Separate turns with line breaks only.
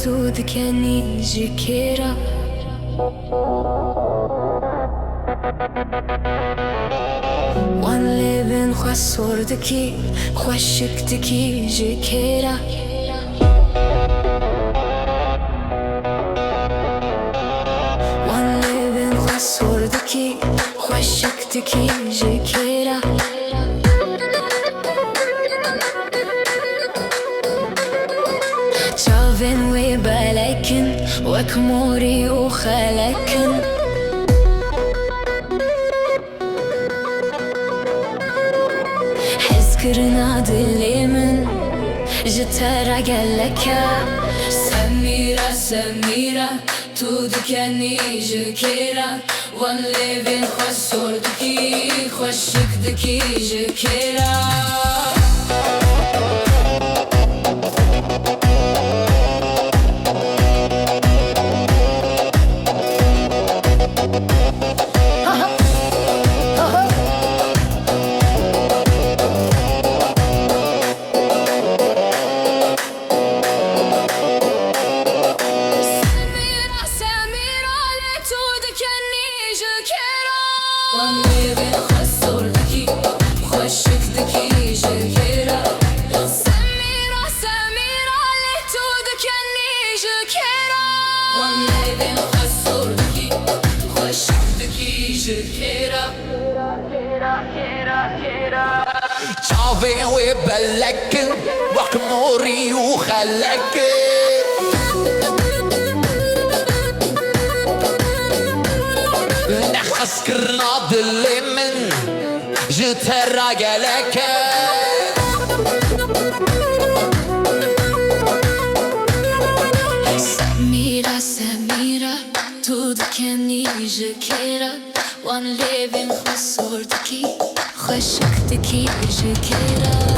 tu dikeni jikera. One living khasordaki khwashiktaki jikera. One living khasordaki khwashiktaki jikera. شافن وبلكن وكموري وخلكن حسكرنا دلي من جترا قالكا سميرة سميرة تودكني جكيرة وان ليفين خسردكي خشكدكي جكيرة. One living خسردكي خشكدكي جكيرة. سميرة سميرة اللي تودكني جكيرة. One living خسردكي خشكدكي جكيرة.
شافن وبلكن وكموري وخلكن نخسكرنا دلي من جترا قالكا
سميرة سميرة تودكني جكيرة. One living خسردكي خشكدكي جكيرة.